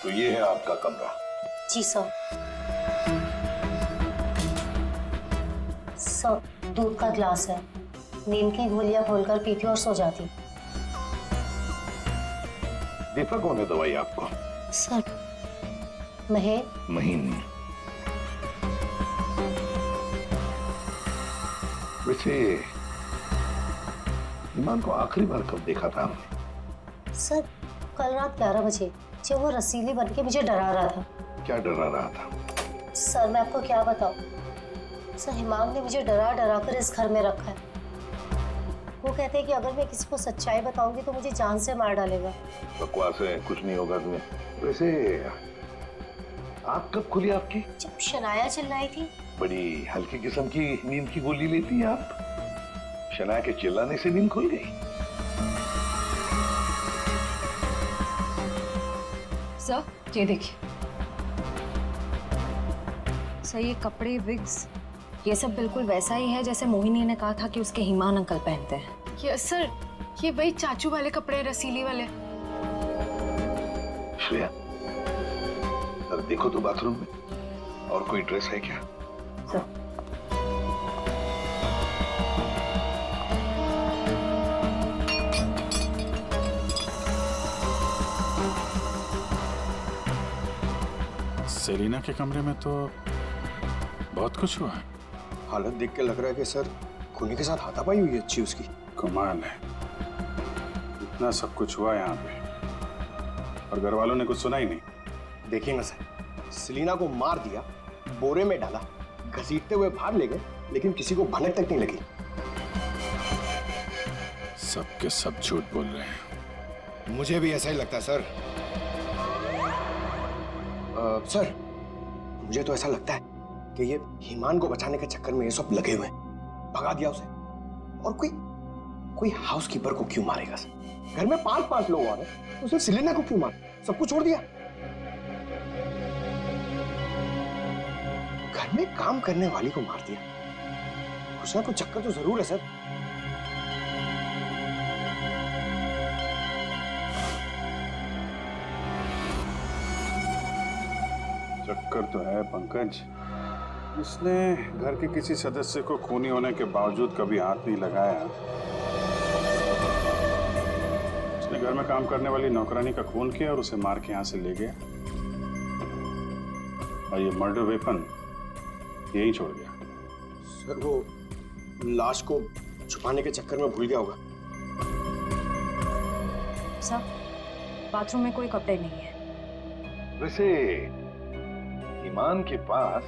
तो ये है आपका कमरा। जी सर। सर, दूध का ग्लास है, नींद की गोलियां खोलकर पीती और सो जाती। दीपक कौन है दवाई आपको? सर, महीन। वैसे ईमान को आखिरी बार कब देखा था आपने? सर, कल रात 11 बजे जब वो रसीली बन के मुझे डरा रहा था। क्या डरा रहा था? सर, मैं आपको क्या बताऊं? सर, हिमांग ने मुझे डरा डरा कर इस घर में रखा है। वो कहते हैं कि अगर मैं किसी को सच्चाई बताऊंगी तो मुझे जान से मार डालेगा। बकवास है, कुछ नहीं होगा तुम्हें। वैसे आँख कब खुली आपकी? जब शनाया चिल्लाई थी। बड़ी हल्की किस्म की नींद की गोली लेती हैं आप। शनाया के चिल्लाने से नींद खुल गई? सर, ये देखिए सर, ये कपड़े, विग्स, ये सब बिल्कुल वैसा ही है जैसे मोहिनी ने कहा था कि उसके हिमान अंकल पहनते हैं। यस सर, ये वही चाचू वाले कपड़े, रसीली वाले। श्रेया, जरा देखो तो बाथरूम में और कोई ड्रेस है क्या? सर, सेलिना के कमरे में तो बहुत कुछ हुआ है। हालत देख के लग रहा है कि सर खूनी के साथ हाथापाई हुई है अच्छी उसकी। कमाल है, इतना सब कुछ हुआ यहाँ पे और घर वालों ने कुछ सुना ही नहीं। देखिए ना सर, सेलिना को मार दिया, बोरे में डाला, घसीटते हुए बाहर ले गए, लेकिन किसी को भनक तक नहीं लगी। सब के सब झूठ बोल रहे हैं। मुझे भी ऐसा ही लगता है सर। सर, मुझे तो ऐसा लगता है कि ये हिमान को बचाने के चक्कर में ये सब लगे हुए हैं। भगा दिया उसे, और कोई हाउसकीपर को क्यों मारेगा सर? घर में 5-5 लोग और हैं, तो सिर्फ सेलिना को क्यों मार? सब कुछ छोड़ दिया। घर में काम करने वाली को मार दिया। कुछ ना कुछ चक्कर तो जरूर है सर। चक्कर तो है पंकज। उसने घर के किसी सदस्य को खूनी होने के बावजूद कभी हाथ नहीं लगाया। उसने घर में काम करने वाली नौकरानी का खून किया और उसे मार के यहाँ से ले गया, और ये मर्डर वेपन यहीं छोड़ गया। सर, वो लाश को छुपाने के चक्कर में भूल गया होगा। सर, बाथरूम में कोई कपड़े नहीं है। वैसे ईमान के पास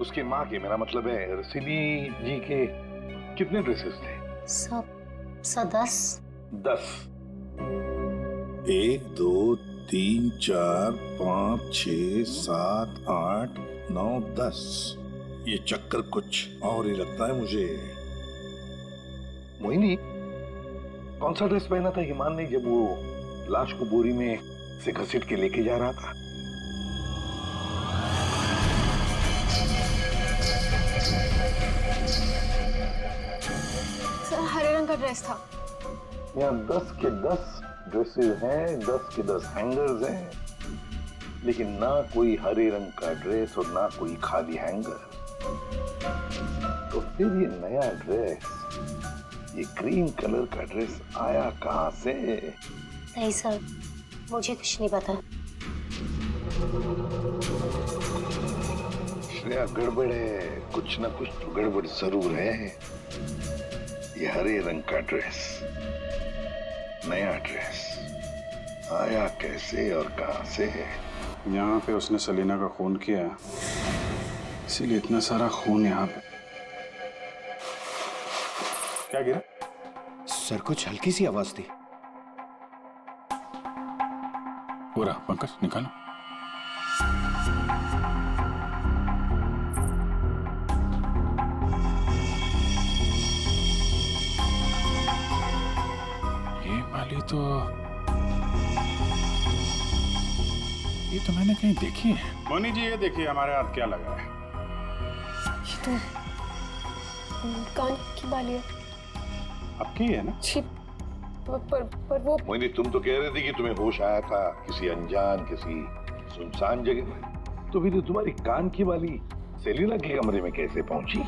उसकी माँ के, मेरा मतलब है रसीली जी के, कितने ड्रेसेस थे? सब 10। 10। 1 2 3 4 5 6 7 8 9 10। ये चक्कर कुछ और ही लगता है मुझे। मोहिनी, कौन सा ड्रेस पहना था हिमान ने जब वो लाश को बोरी में से घसीट के लेके जा रहा था? सर, हरे रंग का ड्रेस था। यहाँ 10 के 10 ड्रेसेस हैं, 10 के 10 हैंगर्स हैं, लेकिन ना कोई हरे रंग का ड्रेस और ना कोई खाली हैंगर। तो फिर ये नया ड्रेस, ये ग्रीन कलर का ड्रेस आया कहाँ से? नहीं सर, मुझे कुछ नहीं पता। श्रेया, गड़बड़ है, कुछ ना कुछ तो गड़बड़ जरूर है। ये हरे रंग का ड्रेस, नया ड्रेस आया कैसे और कहां से? यहाँ पे उसने सेलिना का खून किया, इसीलिए इतना सारा खून यहाँ पे। क्या गिरा? सर, कुछ हल्की सी आवाज थी। पूरा पंकज निकालो। ये वाली तो, ये तो मैंने कहीं देखी है। मोनी जी, ये देखिए हमारे हाथ क्या लगा है। ये तो कान की बाली है। आपकी है ना? छी, पर वो मोहिनी, तुम तो कह रही थी कि तुम्हें होश आया था किसी अनजान, किसी सुनसान जगह में। तो फिर तुम्हारी कान की वाली सेलिना के कमरे में कैसे पहुंची?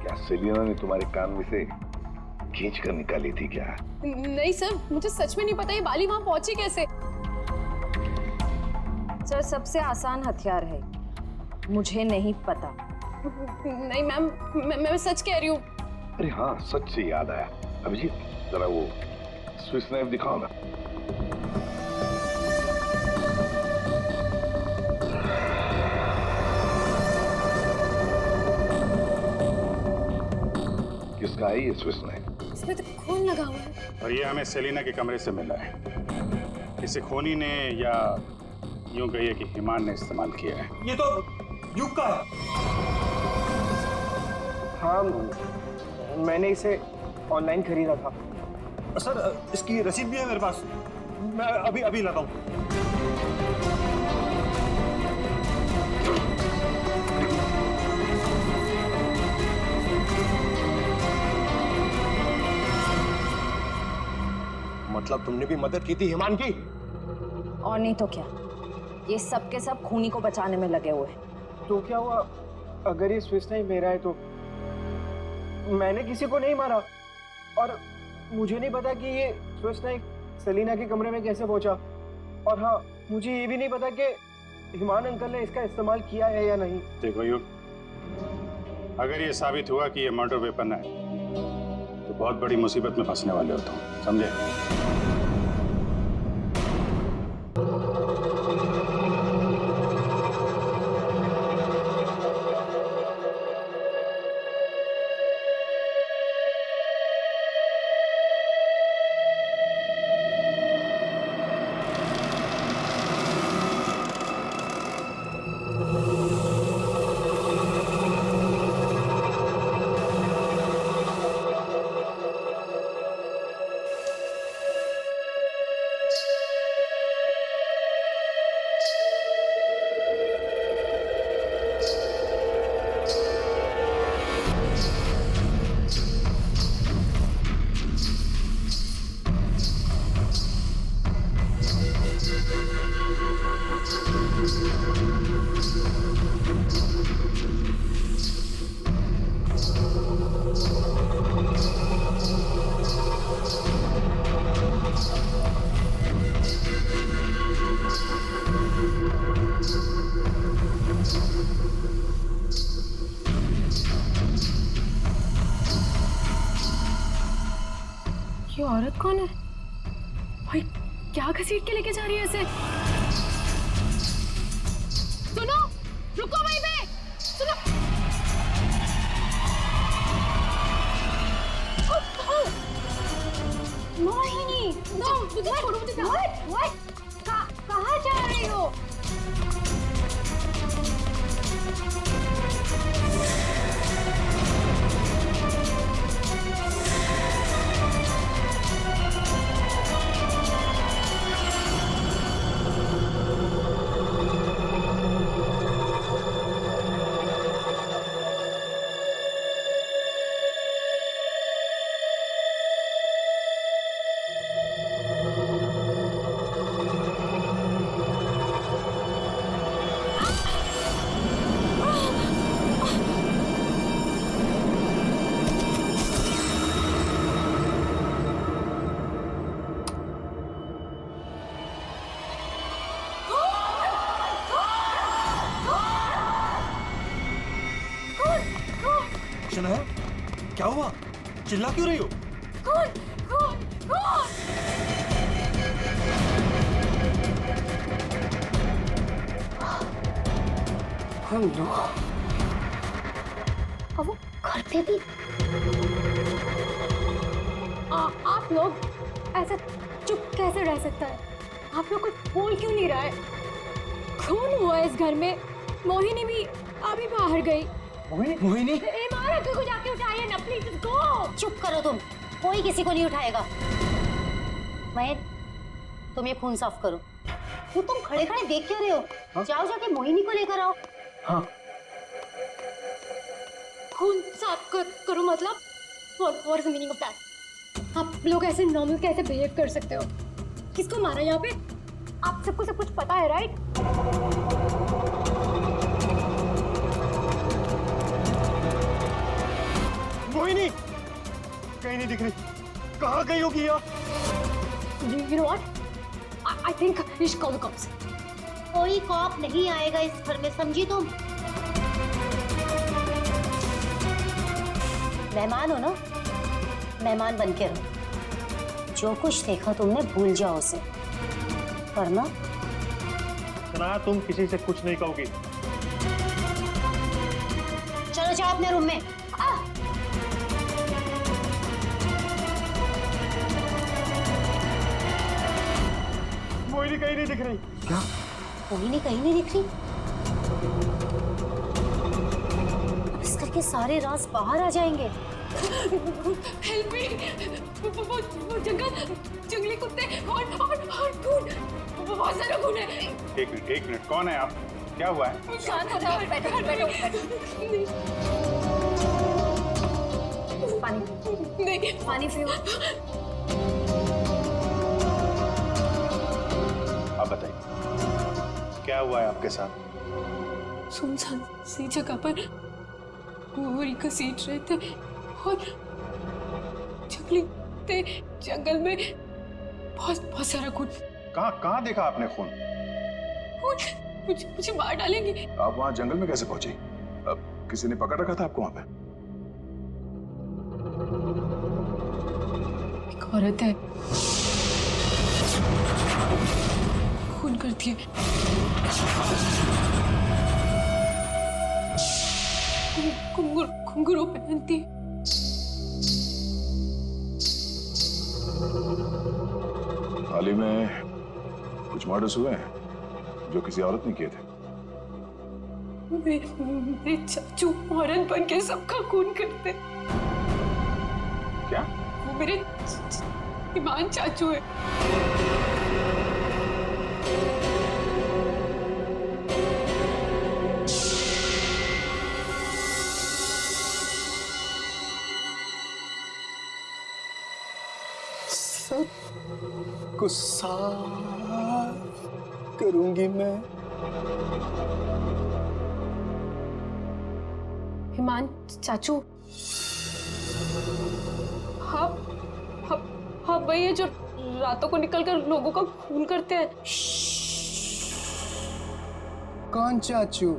क्या सेलिना ने तुम्हारे कान में से खींच कर निकाली थी क्या? नहीं सर, मुझे सच में नहीं पता ये बाली वहां पहुंची कैसे। सर, सबसे आसान हथियार है, मुझे नहीं पता। नहीं मैम, मैं सच कह रही हूँ। अरे हाँ, सच से याद आया। अभिजीत, जरा वो स्विस नाइफ दिखाओ ना। किसका है ये स्विस नाइफ? इसमें तो खून लगा हुआ है। और ये हमें सेलिना के कमरे से मिला है। इसे खूनी ने, या यूं कहिए कि हिमान ने इस्तेमाल किया है। ये तो युग का है। हाँ, मैंने इसे ऑनलाइन खरीदा था। सर, इसकी रसीद भी है मेरे पास। मैं अभी लाता हूँ। मतलब तुमने भी मदद की थी हिमान की? और नहीं तो क्या, ये सब के सब खूनी को बचाने में लगे हुए हैं। तो क्या हुआ अगर ये स्विस नाइफ मेरा है? तो मैंने किसी को नहीं मारा, और मुझे नहीं पता कि ये स्विस नाइफ सेलिना के कमरे में कैसे पहुंचा। और हाँ, मुझे ये भी नहीं पता कि हिमान अंकल ने इसका इस्तेमाल किया है या नहीं। देखो युग, अगर ये साबित हुआ कि ये मर्डर वेपन है तो बहुत बड़ी मुसीबत में फंसने वाले हो तुम, समझे? ये औरत कौन है भाई? क्या घसीट के लेके जा रही है इसे? सुनो, रुको वहीं पे। सुनो। मोहिनी, मुझे छोड़ो, मुझे कहाँ जा रही हो? शनाया, क्या हुआ? चिल्ला क्यों रही हो? कौन? कौन? कौन? हम लोग अब वो घर पे भी। आप लोग ऐसा चुप कैसे रह सकता है? आप लोग कुछ बोल क्यों नहीं रहा है? खून हुआ इस घर में। मोहिनी भी अभी बाहर गई। मोहिनी? इमार अंकल को जाके उठाइए ना प्लीज, गो। चुप करो तुम, कोई किसी को नहीं उठाएगा। महेश, तुम ये खून साफ करो। वो तुम खड़े खड़े देख क्या रहे हो? हाँ? जाओ जाके मोहिनी को लेकर आओ। हाँ। खून साफ करो मतलब? What is the meaning of that? आप लोग ऐसे नॉर्मल कैसे बिहेव कर सकते हो? किसको मारा यहाँ पे? आप सबको सब कुछ पता है, राइट? मोहिनी कहीं नहीं दिख रही, कहाँ गई होगी यार? You know what? I think we should call the cops. कोई कॉप नहीं आएगा इस घर में, समझी तुम? मेहमान हो ना, मेहमान बन के रहो। जो कुछ देखा तुमने भूल जाओ उसे, वरना सुना, तुम किसी से कुछ नहीं कहोगी। चलो जाओ अपने रूम में। मोहिनी कहीं नहीं दिख रही। क्या? मोहिनी कहीं नहीं दिख रही। अब इस घर के सारे राज बाहर आ जाएंगे। Help me! वो जंगली कुत्ते और खून, बहुत सारा खून है। एक मिनट, कौन है आप? क्या हुआ है? शांत हो जाओ, बैठो। पानी नहीं, पानी पियो। आप बताइए, क्या हुआ है आपके साथ? सुनसान सी जगह पर बोरी घसीट रहे थे और जंगली कुत्ते जंगल में बहुत सारा खून। कहाँ देखा आपने खून? मुझे मार डालेंगे। आप वहाँ जंगल में कैसे पहुंची? अब किसी ने पकड़ रखा था आपको वहाँ पे? एक औरत है, खून करती है। घुंघरू पहनती है। हाल ही में कुछ मर्डर्स हुए हैं जो किसी औरत ने किए थे। मेरे चाचू औरत बन के सबका खून करते। क्या? वो मेरे ईमान चाचू है। को साफ करूंगी मैं। ईमान चाचू, हाँ वही है जो रातों को निकलकर लोगों का खून करते हैं। कौन चाचू?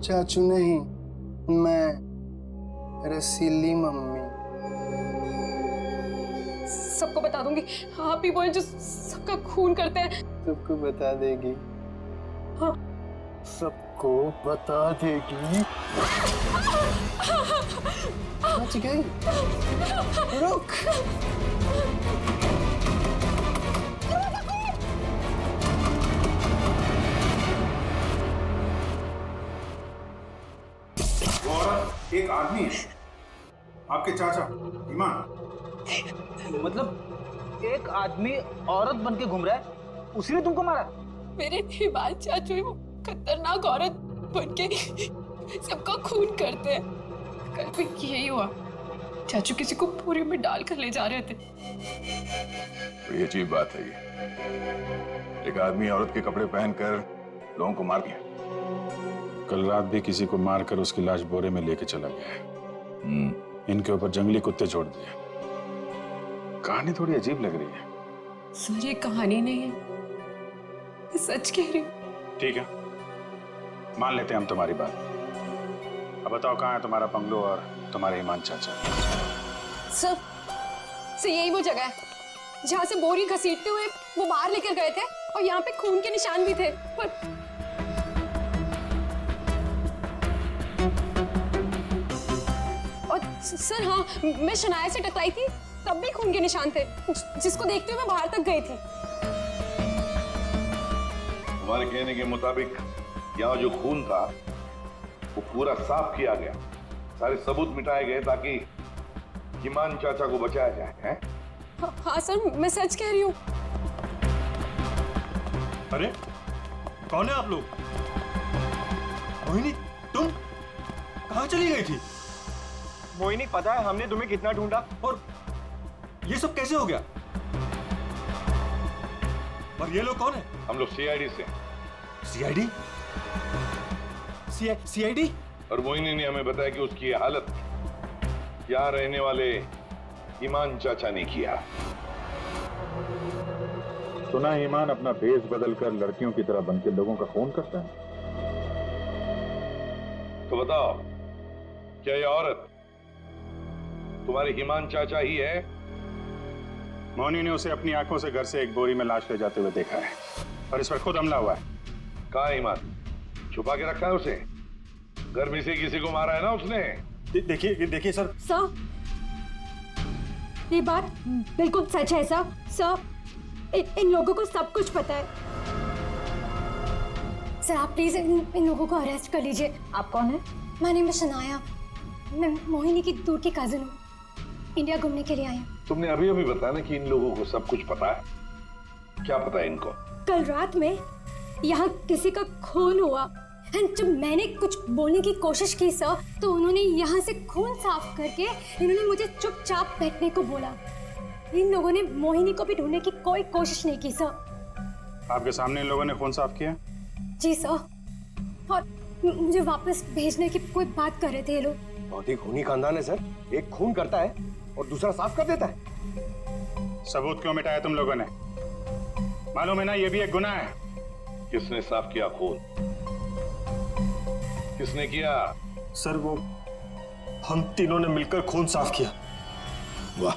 चाचू नहीं, मैं रसीली मम्मी। सबको बता दूंगी, आप ही वो हैं जो सबका खून करते हैं। सबको बता देगी? हाँ। सबको बता देगी? बच गई। रुक। औरत एक आदमी, आपके चाचा ईमान। मतलब एक आदमी औरत बन के घूम रहा है, उसी ने तुमको मारा? मेरे ईमान चाचू वो खतरनाक औरत बन के सबका खून करते हैं। कल भी यही हुआ, चाचू किसी को पूरी में डाल कर ले जा रहे थे। बड़ी अजीब बात है ये। एक आदमी औरत के कपड़े पहनकर लोगों को मार दिया। कल रात भी किसी को मारकर उसकी लाश बोरे में लेके चला गया। इनके ऊपर जंगली कुत्ते छोड़ दिए। कहानी थोड़ी अजीब लग रही है। सर ये कहानी नहीं है, मैं सच कह रही हूँ। ठीक है, मान लेते हैं हम तुम्हारी बात। अब बताओ, कहाँ है तुम्हारा बंगलो और तुम्हारे ईमान चाचा? सर यही वो जगह है जहाँ से बोरी घसीटते हुए वो बाहर लेकर गए थे और यहाँ पे खून के निशान भी थे। पर और सर हाँ, मैं शनाया से टकराई थी, तब भी खून के निशान थे, जिसको देखते हुए मैं बाहर तक गई थी। तुम्हारे कहने के मुताबिक यहाँ जो खून था वो पूरा साफ किया गया, सारे सबूत मिटाए गए ताकि ईमान चाचा को बचाया जाए, हैं? हाँ सर, मैं सच कह रही हूँ। अरे कौन है आप लोग? मोहिनी, तुम कहाँ चली गई थी? मोहिनी, पता है हमने तुम्हें कितना ढूंढा और ये सब कैसे हो गया? और ये लोग कौन है? हम लोग सीआईडी से। सीआईडी? सीआईडी? और मोहिनी ने हमें बताया कि उसकी ये हालत यहाँ रहने वाले ईमान चाचा ने किया। सुना ईमान अपना भेष बदलकर लड़कियों की तरह बनकर लोगों का खून करता है। तो बताओ, क्या ये औरत तुम्हारे ईमान चाचा ही है? मोहिनी ने उसे अपनी आंखों से घर से एक बोरी में लाश ले जाते हुए देखा है और इस पर खुद हमला हुआ है। कहाँ है ईमान? छुपा के रखा है उसे? घर में से किसी को मारा है ना उसने? देखिए सर। सर, ये बात बिल्कुल सच है सर। सर, इन लोगों को सब कुछ पता है। सर, आप प्लीज इन लोगों को अरेस्ट कर लीजिए। आप कौन है? My name is Shanaya. मैं मोहिनी की दूर की कजिन हूँ। इंडिया घूमने के लिए आई हूँ। तुमने अभी अभी बताया ना कि इन लोगों को सब कुछ पता है। क्या पता है इनको? कल रात में यहाँ किसी का खून हुआ। जब मैंने कुछ बोलने की कोशिश की सर, तो उन्होंने यहाँ से खून साफ करके इन्होंने मुझे चुपचाप बैठने को बोला। इन लोगों ने मोहिनी को भी ढूंढने की कोई कोशिश नहीं की सर। आपके सामने इन लोगों ने खून साफ किया? जी सर, और मुझे वापस भेजने की कोई बात कर रहे थे ये लोग। बहुत ही खूनी खानदान है सर। एक खून करता है और दूसरा साफ कर देता है। सबूत क्यों मिटाया तुम लोगों ने? मालूम है ना ये भी एक गुनाह है। किसने साफ किया खून? किसने किया? सर, वो हम तीनों ने मिलकर खून साफ किया। वाह,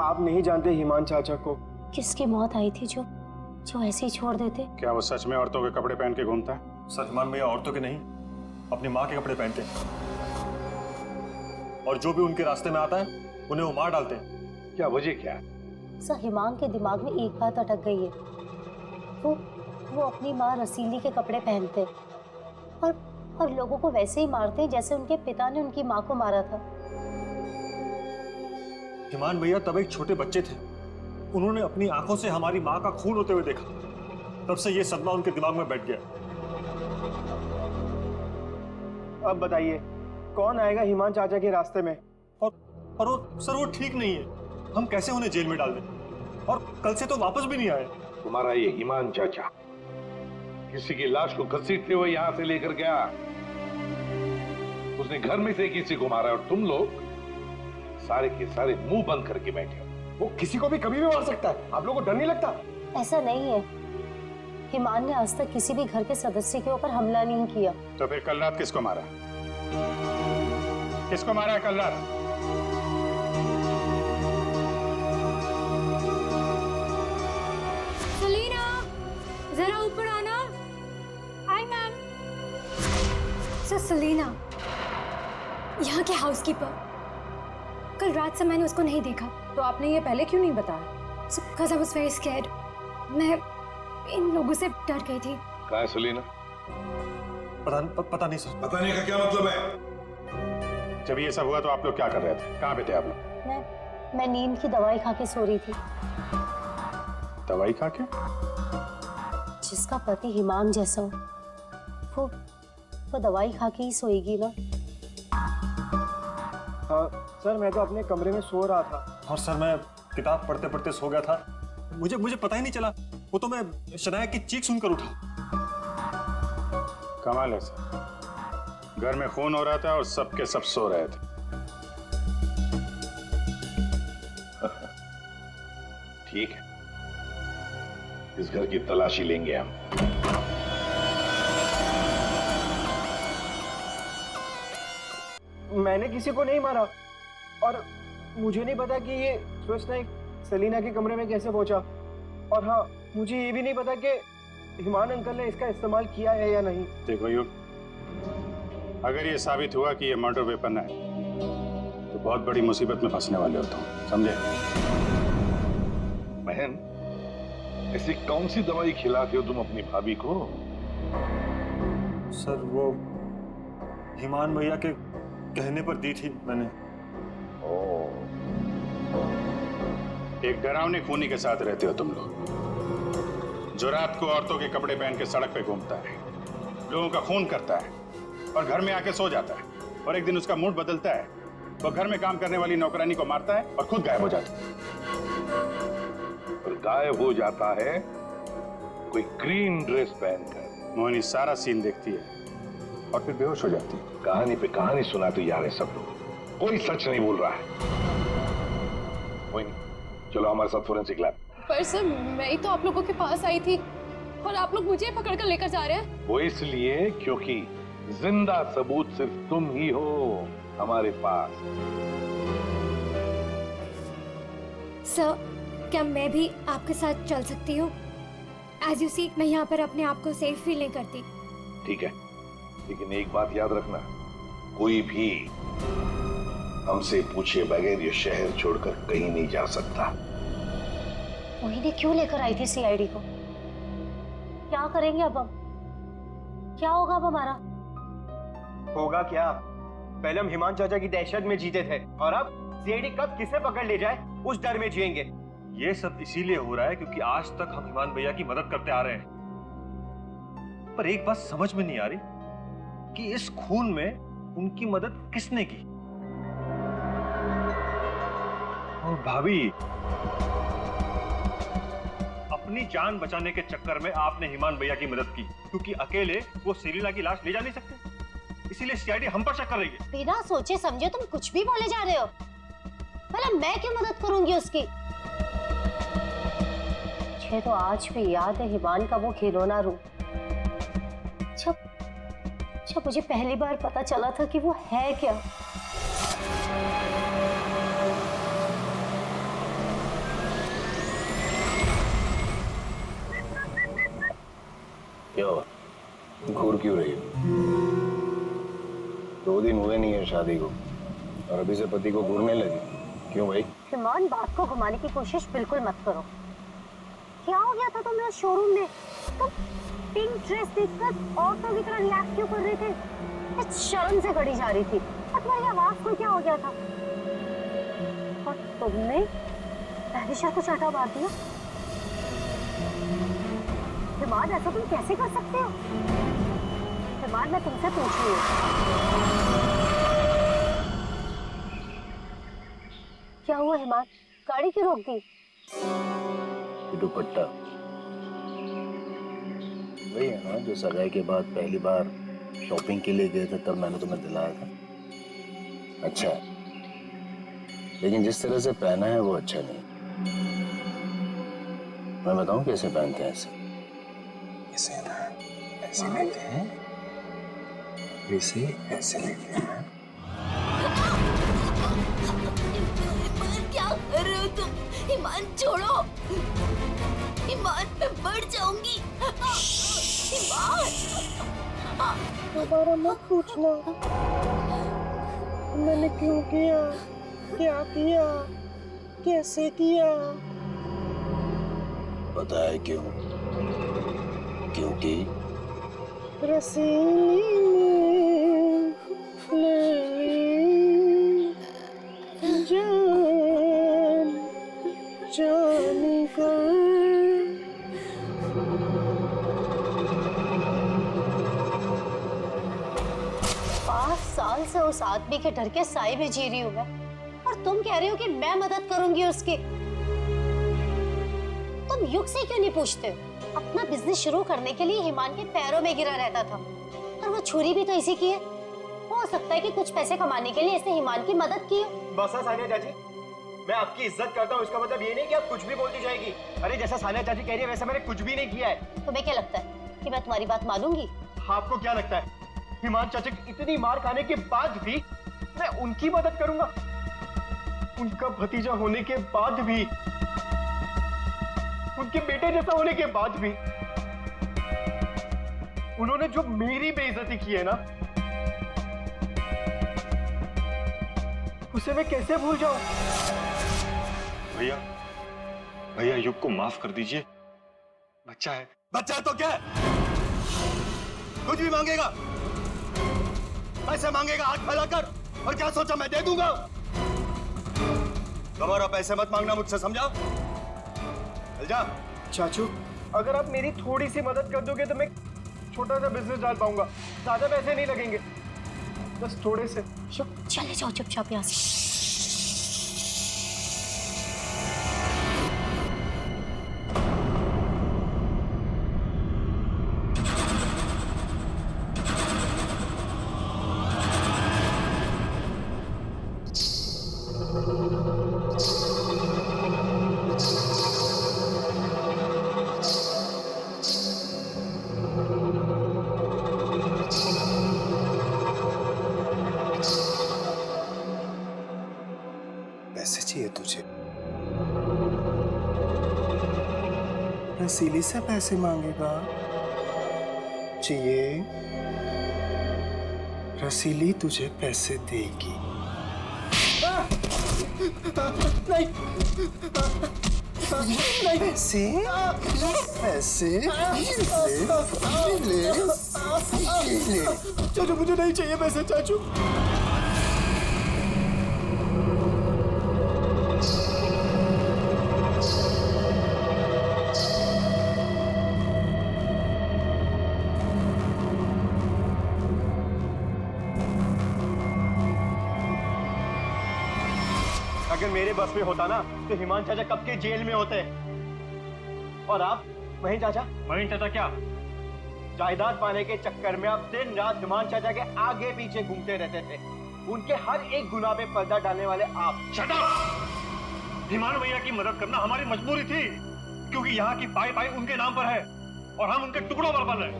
आप नहीं जानते ईमान चाचा को? किसकी मौत आई थी जो ऐसे ही छोड़ देते? क्या वो सच में औरतों के कपड़े पहन के घूमता है? सर, ईमान भैया औरतों के नहीं, अपनी माँ के कपड़े पहनते हैं और जो भी उनके रास्ते में आता है उन्हें वो मार डालते हैं। क्या वजह क्या है? सर, हिमांग के दिमाग में एक बात अटक गई है। वो अपनी माँ रसीली के कपड़े पहनते और लोगों को वैसे ही मारते जैसे उनके पिता ने उनकी माँ को मारा था। ईमान भैया तब एक छोटे बच्चे थे। उन्होंने अपनी आंखों से हमारी माँ का खून होते हुए देखा। तब से ये सदमा उनके दिमाग में बैठ गया। अब बताइए, कौन आएगा ईमान चाचा के रास्ते में? और वो सर, वो ठीक नहीं है। हम कैसे उन्हें जेल में डाल दें? और कल से तो वापस भी नहीं आए। तुम्हारा ये ईमान चाचा किसी की लाश को घसीटते हुए यहां से लेकर गया। उसने घर में से किसी को मारा और तुम लोग सारे के सारे मुंह बंद करके बैठे हो। वो किसी को भी कभी भी मार सकता है। आप लोगों को डर नहीं लगता? ऐसा नहीं है। हिमान ने आज तक किसी भी घर के सदस्य के ऊपर हमला नहीं किया। तो फिर कल रात किसको मारा? किसको मारा है कल रात? सलीना, जरा ऊपर आना। Hi ma'am. सर, सलीना यहाँ के हाउसकीपर। कल रात से मैंने उसको नहीं देखा। तो आपने ये पहले क्यों नहीं बताया? Because I was very scared. मैं इन लोगों से डर गई थी। कहाँ है सलीना? पता नहीं सर। पता नहीं का क्या मतलब है? जब ये सब हुआ तो आप लोग क्या कर रहे थे? कहाँ पे थे आप लोग? मैं नींद की दवाई खा के सो रही थी। दवाई खा के? जिसका पति हिमांग जैसा हो, वो दवाई खा के ही सोएगी ना। हाँ सर, मैं तो अपने कमरे में सो रहा था। और सर, मैं किताब पढ़ते पढ़ते सो गया था। मुझे पता ही नहीं चला। वो तो मैं शनाया की चीख सुनकर उठा। कमाल है सर, घर में खून हो रहा था और सबके सब सो रहे थे। ठीक है, इस घर की तलाशी लेंगे हम। मैंने किसी को नहीं मारा और मुझे नहीं पता कि ये स्विस नाइफ सलीना के कमरे में कैसे पहुंचा। और हाँ, मुझे ये भी नहीं पता कि हिमान अंकल ने इसका इस्तेमाल किया है या नहीं। देखो यू, अगर ये साबित हुआ कि ये मर्डर वेपन है तो बहुत बड़ी मुसीबत में फंसने वाले हो तुम, समझे? बहन, ऐसी कौन सी दवाई खिलाते हो तुम अपनी भाभी को? सर, वो हिमान भैया के कहने पर दी थी मैंने। एक डरावने खूनी के साथ रहते हो तुम लोग, जो रात को औरतों के कपड़े पहन के सड़क पे घूमता है, लोगों का खून करता है और घर में आके सो जाता है, और एक दिन उसका मूड बदलता है वो घर में काम करने वाली नौकरानी को मारता है और खुद गायब हो जाता है। और गायब हो जाता है कोई ग्रीन ड्रेस पहनकर। मोहिनी सारा सीन देखती है और फिर बेहोश हो जाती है। कहानी पे कहानी सुनाते जा रहे सब लोग, कोई सच नहीं बोल रहा है। मोहिनी, चलो हमारे साथ फोरेंसिक लैब। पर सर मैं ही तो आप लोगों के पास आई थी और आप लोग मुझे पकड़ कर लेकर जा रहे हैं। वो इसलिए क्योंकि जिंदा सबूत सिर्फ तुम ही हो हमारे पास। सर क्या मैं भी आपके साथ चल सकती हूँ? एज यू सी मैं यहाँ पर अपने आप को सेफ फील नहीं करती। ठीक है, लेकिन एक बात याद रखना, कोई भी हमसे पूछे बगैर ये शहर छोड़कर कहीं नहीं जा सकता। मोहिनी क्यों लेकर आई थी सीआईडी को? क्या करेंगे अब हम? क्या होगा अब हमारा? होगा क्या? पहले हम हिमान चाचा की दहशत में जीते थे और अब सीआईडी कब किसे पकड़ ले जाए उस डर में जिएंगे। ये सब इसीलिए हो रहा है क्योंकि आज तक हम हिमान भैया की मदद करते आ रहे हैं। पर एक बात समझ में नहीं आ रही कि इस खून में उनकी मदद किसने की। और भाभी, अपनी जान बचाने के चक्कर में आपने हिमान भैया की मदद की क्योंकि अकेले वो सेलिना की लाश ले जा नहीं सकते, इसीलिए सीआईडी हम पर शक कर रही है। बिना सोचे समझे तुम कुछ भी बोले जा रहे हो। भला मैं क्यों मदद करूंगी उसकी? मुझे तो आज भी याद है हिमान का वो खिलौना रूप। जब मुझे पहली बार पता चला था कि वो है क्या। क्या हुआ? घूर क्यों रही हो? 2 दिन हुए नहीं है शादी को और अभी से पति को घूरने लगी। क्यों भाई? हिमान, बात को घुमाने की कोशिश बिल्कुल मत करो। क्या हो गया था तुम्हें शोरूम में? तुम पिंक ड्रेस देखकर औरतों की तरह रिएक्ट क्यों कर रहे थे? मैं शर्म से गड़ी जा रही थी और तुम्हारी आवाज को क्या हो गया था? और तुमने पहले को चाटा मार दिया। हिमान, ऐसा तुम कैसे कर सकते हो? हिमान, मैं तुमसे पूछ रही हूँ, क्या हुआ हिमान? गाड़ी क्यों रोक दी? दुपट्टा वही है ना जो सगाई के बाद पहली बार शॉपिंग के लिए गए थे, तब मैंने तुम्हें दिलाया था। अच्छा, लेकिन जिस तरह से पहना है वो अच्छा नहीं। मैं बताऊं कैसे पहनते हैं? ऐसे ना, ऐसे लेते हैं, ऐसे लेते हैं। क्या कर रहे हो तुम? हिमान छोड़ो, हिमान मैं मर जाऊंगी। हिमान, दोबारा मत पूछना मैंने क्यों किया, क्या किया, कैसे किया। पता है क्यों? क्योंकि रसीली ले जान जाने का। 5 साल से उस आदमी के डर के साए में जी रही हूँ मैं, और तुम कह रहे हो कि मैं मदद करूंगी उसकी। तुम युग से क्यों नहीं पूछते? अपना बिजनेस शुरू करने के लिए हिमान के पैरों में गिरा रहता था, और वो छुरी भी तो इसी की है। हो सकता है कि कुछ पैसे कमाने के लिए इसने हिमान की मदद की हो। बस सानिया चाची, मैं आपकी इज्जत करता हूँ, इसका मतलब ये नहीं कि आप कुछ भी बोलती जाएगी। अरे जैसा सानिया चाची कह रही है वैसा मैंने कुछ भी नहीं किया है। तुम्हें क्या लगता है कि मैं तुम्हारी बात मानूंगी? आपको क्या लगता है हिमान चाचा की इतनी मार खाने के बाद भी मैं उनकी मदद करूंगा? उनका भतीजा होने के बाद भी, उनके बेटे जैसा होने के बाद भी उन्होंने जो मेरी बेइज्जती की है ना, उसे मैं कैसे भूल जाऊं? भैया, भैया युग को माफ कर दीजिए। बच्चा है। बच्चा है तो क्या है? कुछ भी मांगेगा, पैसे मांगेगा हाथ फैलाकर, और क्या सोचा मैं दे दूंगा? दोबारा पैसे मत मांगना मुझसे, समझा? चल जा। चाचू, अगर आप मेरी थोड़ी सी मदद कर दोगे तो मैं छोटा सा बिजनेस डाल पाऊंगा, ज्यादा पैसे नहीं लगेंगे। बस थोड़े से। चले जाओ चुपचाप यहाँ से। पैसे चाहिए तुझे? रसीली से पैसे मांगेगा? चाहिए? रसीली तुझे पैसे देगी। नहीं, पैसे पैसे ले चाचू, मुझे नहीं चाहिए पैसे चाचू। अगर मेरे बस में होता ना तो हिमान चाचा कब के जेल में होते। और आप महीन चाचा क्या जायदाद पाने के चक्कर में आप दिन रात हिमान चाचा के आगे पीछे घूमते रहते थे। उनके हर एक गुनाह पे पर्दा डालने वाले आप। Shut up! हिमान भैया की मदद करना हमारी मजबूरी थी, क्योंकि यहाँ की पाई पाई उनके नाम पर है और हम उनके टुकड़ों पर पल रहे।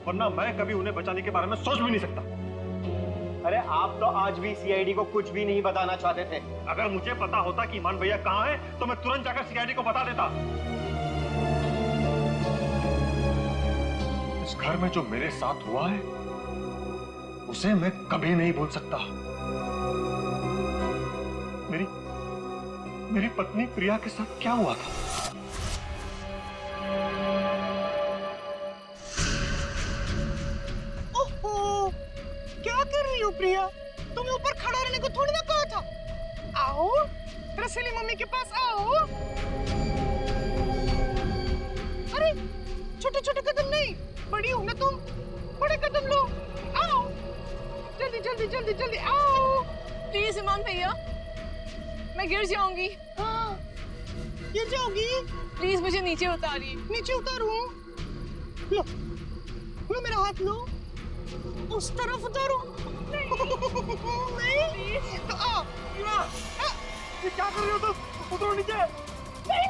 वरना मैं कभी उन्हें बचाने के बारे में सोच भी नहीं सकता। अरे आप तो आज भी सीआईडी को कुछ भी नहीं बताना चाहते थे। अगर मुझे पता होता कि ईमान भैया कहाँ है तो मैं तुरंत जाकर सीआईडी को बता देता। इस घर में जो मेरे साथ हुआ है उसे मैं कभी नहीं भूल सकता। मेरी पत्नी प्रिया के साथ क्या हुआ था? क्या कर रही हो प्रिया? तुम्हें ऊपर खड़ा रहने को थोड़ी ना कहा था। आओ रसीली मम्मी के पास आओ। अरे छोटे छोटे कदम नहीं, बड़ी हो ना तुम, बड़े कदम लो। आओ जल्दी जल्दी जल्दी जल्दी आओ। प्लीज ईमान भैया, मैं गिर जाऊंगी। हाँ गिर जाओगी? प्लीज मुझे नीचे उतारिए। नीचे उतारूं? लो लो मेरा हाथ लो, उस तरफ उतारो। नहीं तो आओ। ये क्या कर रहे हो तुम? उतरो नीचे। नहीं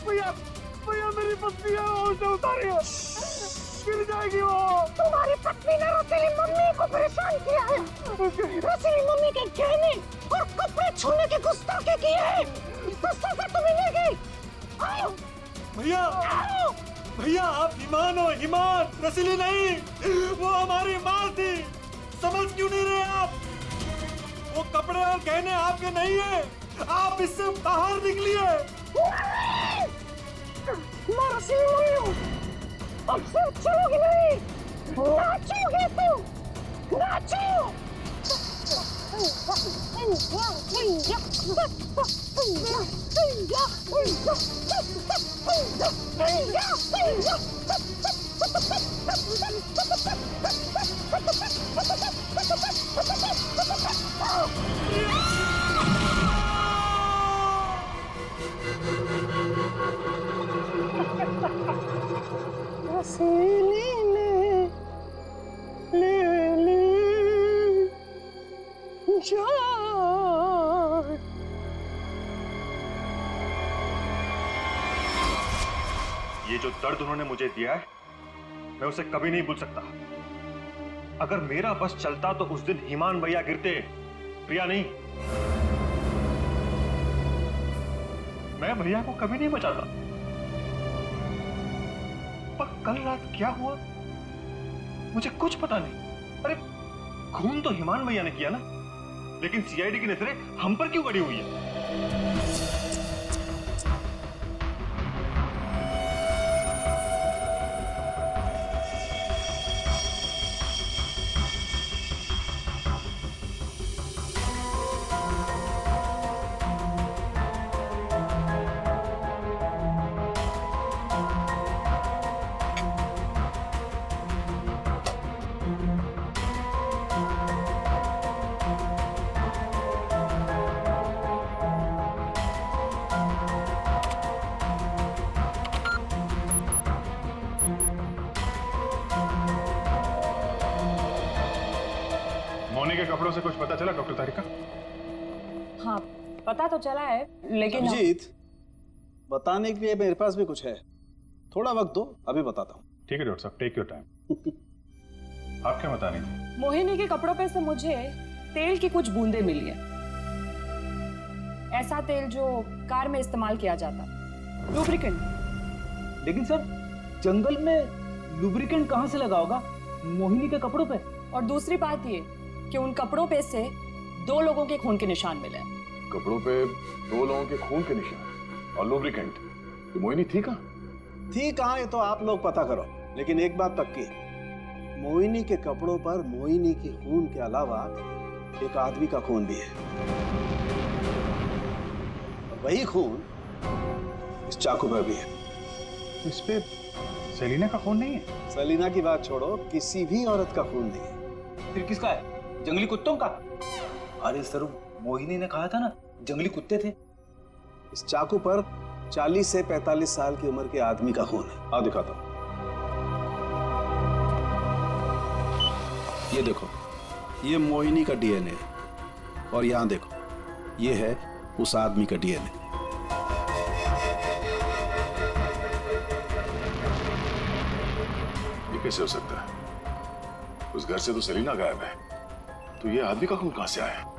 भैया भैया मेरी पत्नी है, उसे उतारिए, गिर जाएगी वो। तुम्हारी पत्नी ने रसीली मम्मी को परेशान किया है। रसीली मम्मी के गहने और कपड़े छूने की गुस्ताखी की है, तो सजा तुम्हें मिलेगी। आओ भैया, भैया आप ईमान हो, ईमान, रसीली नहीं। वो हमारी माँ थी, समझ क्यों नहीं रहे आप? वो कपड़े और गहने आपके नहीं है, आप इससे बाहर निकलिए। मैं रसीली नहीं हूँ, अब से चलोगी नहीं, नाचोगे तुम, नाचो। रसीली ने ले ली जान। ये जो दर्द उन्होंने मुझे दिया है मैं उसे कभी नहीं भूल सकता। अगर मेरा बस चलता तो उस दिन ईमान भैया गिरते, प्रिया नहीं। मैं भैया को कभी नहीं बचाता। पर कल रात क्या हुआ मुझे कुछ पता नहीं। अरे खून तो ईमान भैया ने किया ना, लेकिन सीआईडी की नजरें हम पर क्यों गड़ी हुई है? कपड़ों से कुछ पता चला डॉक्टर तारिका? हाँ, पता तो चला है, लेकिन अभिजीत, बताने के लिए मेरे पास भी कुछ है। थोड़ा वक्त दो, अभी बताता हूँ। ठीक है डॉक्टर साहब, टेक योर टाइम। आप क्या बता रही थी? मोहिनी के कपड़ों पे से मुझे तेल की कुछ बूंदें मिली है। ऐसा तेल जो कार में इस्तेमाल किया जाता, लुब्रिकेंट। लेकिन सर, जंगल में लुब्रिकेंट कहाँ से लगा होगा मोहिनी के कपड़ों पे? और दूसरी बात ये कि उन कपड़ों पे से 2 लोगों के खून के निशान मिले। कपड़ों पे 2 लोगों के खून के निशान और लुब्रिकेंट। तो मोहिनी थी कहाँ? थी कहाँ ये तो आप लोग पता करो, लेकिन एक बात पक्की, मोहिनी के कपड़ों पर मोहिनी के खून के अलावा एक आदमी का खून भी है। और वही खून इस चाकू पर भी है। इस पे सेलिना का खून नहीं है? सेलिना की बात छोड़ो, किसी भी औरत का खून नहीं है। फिर किसका है? जंगली कुत्तों का? अरे सर, मोहिनी ने कहा था ना जंगली कुत्ते थे। इस चाकू पर 40 से 45 साल की उम्र के आदमी का खून है। आओ दिखाता हूं। ये देखो, ये मोहिनी का डीएनए है और यहां देखो, ये है उस आदमी का डीएनए। ये कैसे हो सकता है? उस घर से तो सेलिना गायब है, तो ये आदमी का खून कहां से आया?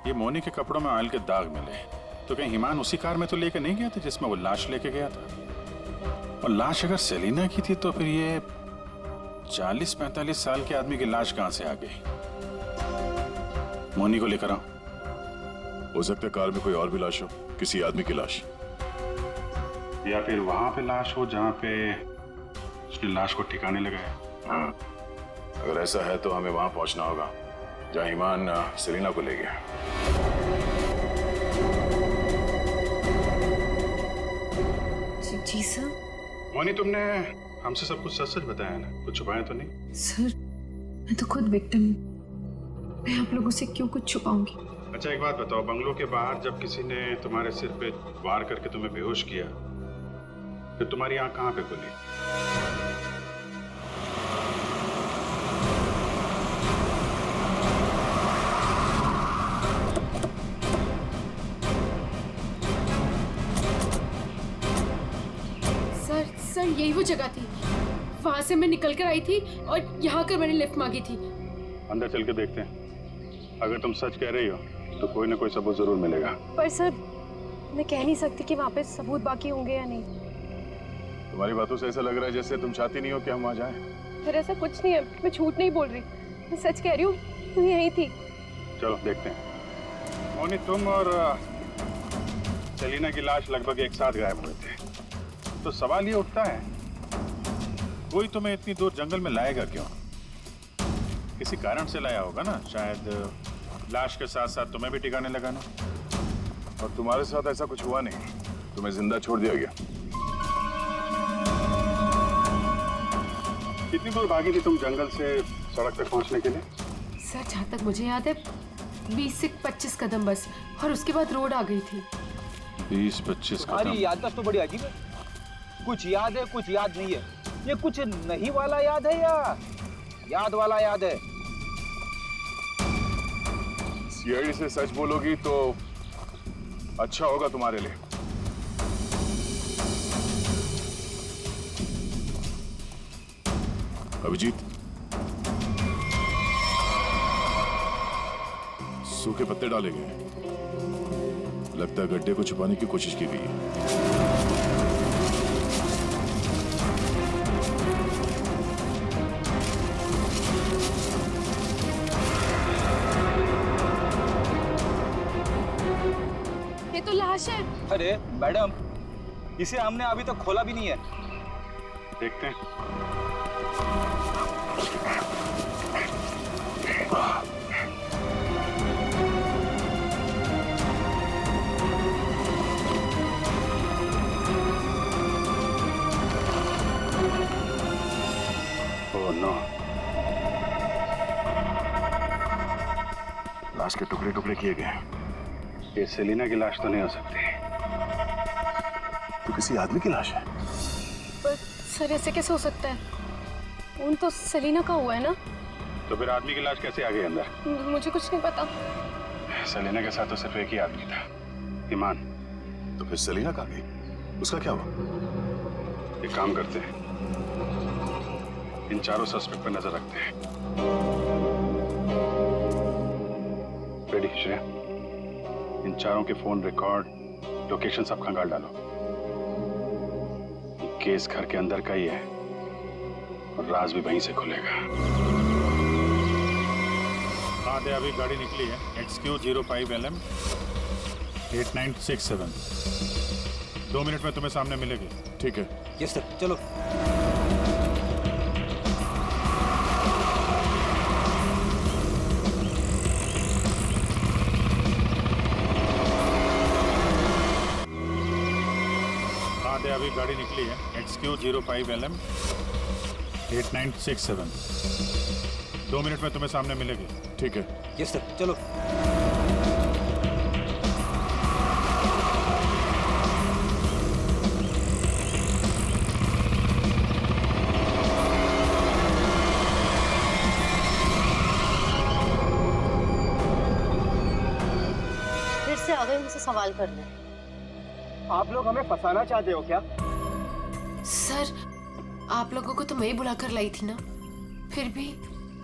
ये मोनी के कपड़ों में ऑयल के दाग मिले, तो कहीं हिमान उसी कार में तो लेके नहीं गया था जिसमें वो लाश लेके गया था? और लाश अगर सेलिना की थी तो फिर ये 40-45 साल के आदमी की लाश कहां से आ गई? मोनी को लेकर आओ। हो सकता है कार में कोई और भी लाश हो, किसी आदमी की लाश, या फिर वहां पे लाश हो जहां पे उसने लाश को ठिकाने लगाया। अगर ऐसा है तो हमें वहां पहुंचना होगा जहां ईमान सेलिना को ले गया। जी सर। मोनी, तुमने हमसे सब कुछ सच सच बताया ना? कुछ छुपाया तो नहीं? सर, मैं तो खुद विक्टिम हूँ, मैं आप लोगों से क्यों कुछ छुपाऊंगी? अच्छा एक बात बताओ, बंगलों के बाहर जब किसी ने तुम्हारे सिर पे वार करके तुम्हें बेहोश किया, फिर तुम्हारी आंख कहाँ पे खुली? सर, यही वो जगह थी। वहां से मैं निकल कर आई थी और यहाँ कर मैंने लिफ्ट मांगी थी। अंदर चल के देखते हैं। अगर तुम सच कह रही हो तो कोई ना कोई सबूत जरूर मिलेगा। पर सर, मैं कह नहीं सकती कि वहाँ पे सबूत बाकी होंगे या नहीं। तुम्हारी बातों से ऐसा लग रहा है जैसे तुम चाहती नहीं हो कि हम वहाँ जाएं। फिर ऐसा कुछ नहीं है, मैं झूठ नहीं बोल रही, मैं सच कह रही हूँ, मैं यही थी। चलो देखते हैं। मोनी, तुम और सेलिना की लाश लगभग एक साथ गायब हुए थे, तो सवाल ये उठता है कोई तुम्हें इतनी दूर जंगल में लाएगा क्यों? किसी कारण से लाया होगा ना, शायद लाश के साथ साथ तुम्हें भी ठिकाने लगाना। और तुम्हारे साथ ऐसा कुछ हुआ नहीं, तुम्हें जिंदा छोड़ दिया गया। कितनी दूर भागी थी तुम जंगल से सड़क तक पहुंचने के लिए? सर, जहाँ तक मुझे याद है 20 से 25 कदम बस, और उसके बाद रोड आ गई थी। 20-25 कदम? अरे याददाश्त तो बड़ी अजीब है, कुछ याद है कुछ याद नहीं है। ये कुछ नहीं वाला याद है या याद वाला याद है? सीआईडी से सच बोलोगी तो अच्छा होगा तुम्हारे लिए। अभिजीत, सूखे पत्ते डाले गए, लगता है गड्ढे को छुपाने की कोशिश की गई है। ये तो लाश है। अरे मैडम, इसे हमने अभी तक खोला भी नहीं है। देखते हैं। ओह नो, लाश के टुकड़े टुकड़े किए गए। ये सेलिना की लाश तो नहीं हो सकती, तो किसी आदमी की लाश है। पर सर, ऐसे कैसे हो सकता है? खून तो सेलिना का हुआ है ना? तो फिर आदमी की लाश कैसे आ गई अंदर? मुझे कुछ नहीं पता। सेलिना के साथ तो सिर्फ एक ही आदमी था, ईमान। तो फिर सेलिना कहाँ गई? उसका क्या हुआ? एक काम करते हैं, इन चारों सस्पेक्ट पर नजर रखते हैं। रेडी श्रेया, इन चारों के फोन रिकॉर्ड, लोकेशन सब खंगाल डालो। ये केस घर के अंदर का ही है और राज भी वहीं से खुलेगा। हाँ दे, अभी गाड़ी निकली है, XQ05LM 8967। 2 मिनट में तुम्हें सामने मिलेगी। ठीक है। यस सर, चलो। हाँ दे, अभी गाड़ी निकली है, XQ05LM 8967। 2 मिनट में तुम्हें सामने मिलेगी। ठीक है। यस सर, चलो। फिर से आ गए उनसे सवाल करने। आप लोग हमें फंसाना चाहते हो क्या? सर, आप लोगों को तो मैं ही बुलाकर लाई थी ना, फिर भी।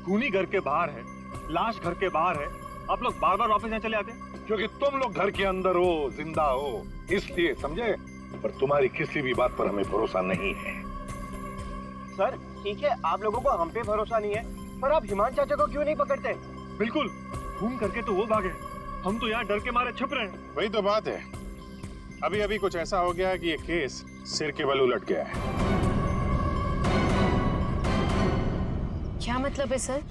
खूनी घर के बाहर है, लाश घर के बाहर है, आप लोग बार बार वापस यहाँ चले आते? क्योंकि तुम लोग घर के अंदर हो, जिंदा हो, इसलिए, समझे? पर तुम्हारी किसी भी बात पर हमें भरोसा नहीं है। सर ठीक है, आप लोगों को हम पे भरोसा नहीं है, पर आप हिमान चाचा को क्यों नहीं पकड़ते? बिल्कुल, घूम करके तो वो भागे, हम तो यहाँ डर के मारे छुप रहे हैं। वही तो बात है, अभी अभी कुछ ऐसा हो गया कि ये केस सिर के बल उलट गया है। क्या मतलब है सर?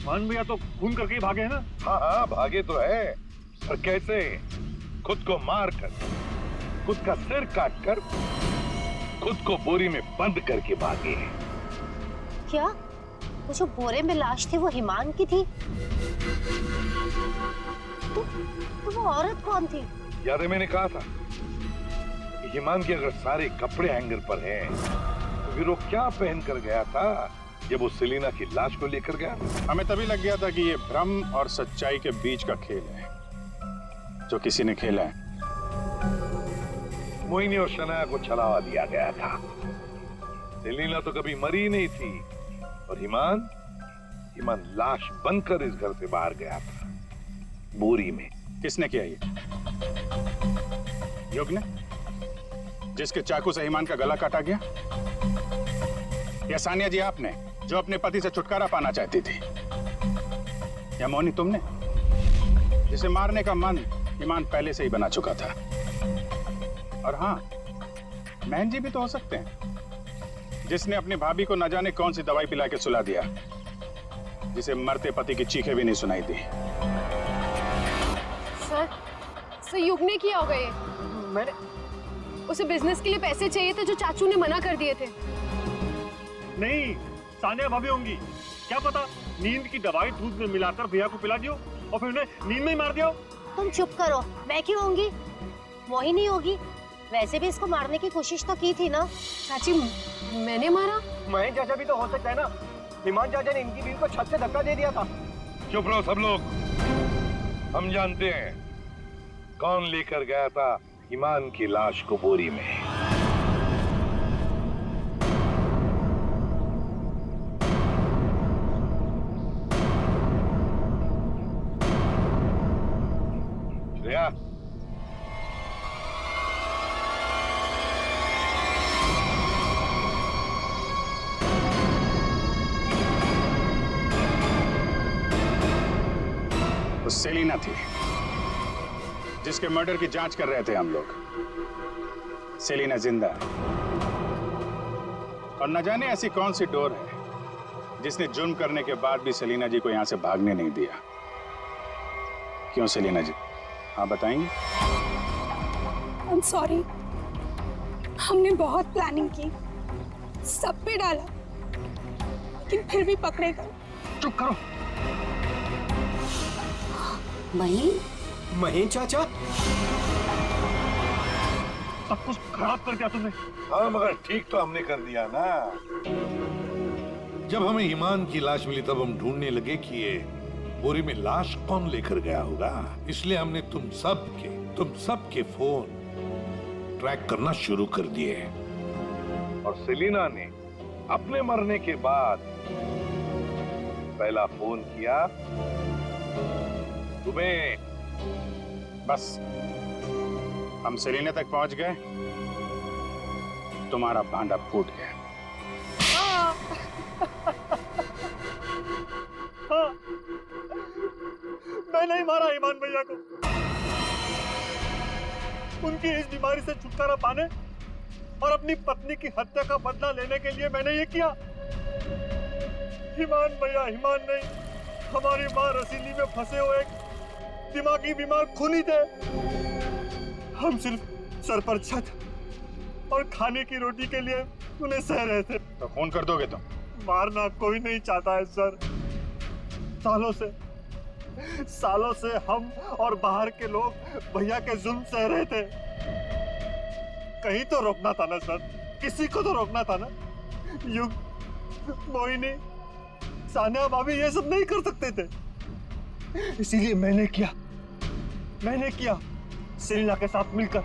मान भैया तो खून करके ही भागे है ना? हाँ हाँ, भागे तो है, पर कैसे? खुद को मार कर, खुद का सिर काट कर, खुद को बोरी में बंद करके भागे। क्या वो जो बोरे में लाश थी वो हिमान की थी? तो वो औरत कौन थी? याद है मैंने कहा था कि हिमान के अगर सारे कपड़े हैंगर पर हैं, तो फिर वो क्या पहन कर गया था जब वो सेलिना की लाश को लेकर गया? हमें तभी लग गया था कि ये भ्रम और सच्चाई के बीच का खेल है जो किसी ने खेला है। मोहिनी और शनाया को छलावा दिया गया था। सेलिना तो कभी मरी नहीं थी, और हिमान लाश बनकर इस घर से बाहर गया था, बोरी में। किसने किया ये? युग ने, जिसके चाकू से हिमान का गला काटा गया? या सानिया जी आपने, जो अपने पति से छुटकारा पाना चाहती थी? या मोहिनी तुमने, जिसे मारने का मन हिमान पहले से ही बना चुका था? और हाँ, महन जी भी तो हो सकते हैं, जिसने अपनी भाभी को न जाने कौन सी दवाई पिला के सुला दिया, जिसे मरते पति की चीखें भी नहीं सुनाई दी। सर युग ने किया होगा ये। मैंने उसे बिजनेस के लिए पैसे चाहिए थे जो चाचू ने मना कर दिए थे। नहीं, सानिया भाभी होंगी, क्या पता नींद की दवाई दूध में मिलाकर भैया को पिला दियो और फिर उन्हें नींद में ही मार दिया। तुम चुप करो, मैं क्यों होंगी? मोहिनी होगी। वैसे भी इसको मारने की कोशिश तो की थी ना। चाची, मैंने मारा? महेश चाचा भी तो हो सकता है ना, हिमान चाचा ने इनकी बीवी को छत से धक्का दे दिया था। चुप रहो सब लोग, हम जानते हैं कौन लेकर गया था हिमान की लाश को बोरी में। श्रेया, तो सेलिना थी जिसके मर्डर की जांच कर रहे थे हम लोग। सेलिना जिंदा है, और न जाने ऐसी कौन सी डोर है जिसने जुर्म करने के बाद भी सेलिना जी को यहां से भागने नहीं दिया। क्यों सेलिना जी, हाँ बताएंगे? I'm sorry, हमने बहुत प्लानिंग की, सब पे डाला, लेकिन फिर भी पकड़े गए। चुप करो। महेश चाचा, सब कुछ खराब कर दिया तुमने। हाँ, मगर ठीक तो हमने कर दिया ना। जब हमें ईमान की लाश मिली तब हम ढूंढने लगे कि ये बोरी में लाश कौन लेकर गया होगा। इसलिए हमने तुम सबके फोन ट्रैक करना शुरू कर दिए। और सेलिना ने अपने मरने के बाद पहला फोन किया तुम्हें। बस हम सेलिना तक पहुंच गए, तुम्हारा भांडा फूट गया। हाँ, मैं नहीं मारा ईमान भैया को। उनकी इस बीमारी से छुटकारा पाने और अपनी पत्नी की हत्या का बदला लेने के लिए मैंने ये किया। ईमान भैया ईमान नहीं, हमारी माँ रसीली में फंसे हुए एक दिमागी बीमार खूनी थे। हम सिर्फ सर पर छत और खाने की रोटी के लिए उन्हें सह रहे थे। तो फोन कर दोगे तुम? मारना कोई नहीं चाहता है सर। सालों से हम और बाहर के लोग भैया के जुल्म सह रहे थे। कहीं तो रोकना था ना सर, किसी को तो रोकना था ना। युग, मोहिनी, सानिया भाभी ये सब नहीं कर सकते थे। इसीलिए मैंने किया सेलिना के साथ मिलकर।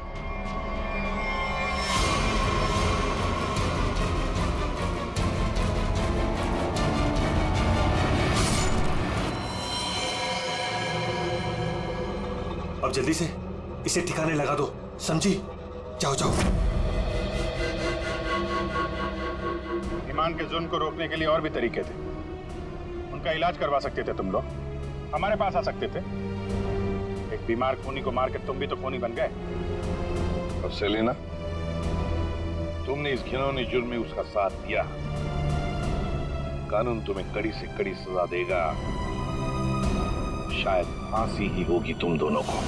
अब जल्दी से इसे ठिकाने लगा दो, समझी? जाओ जाओ। ईमान के जुल्म को रोकने के लिए और भी तरीके थे। उनका इलाज करवा सकते थे तुम लोग, हमारे पास आ सकते थे। एक बीमार खूनी को मार के तुम भी तो खूनी बन गए। और सेलिना, तुमने इस घिनौने जुर्म में उसका साथ दिया। कानून तुम्हें कड़ी से कड़ी सजा देगा। शायद फांसी ही होगी तुम दोनों को।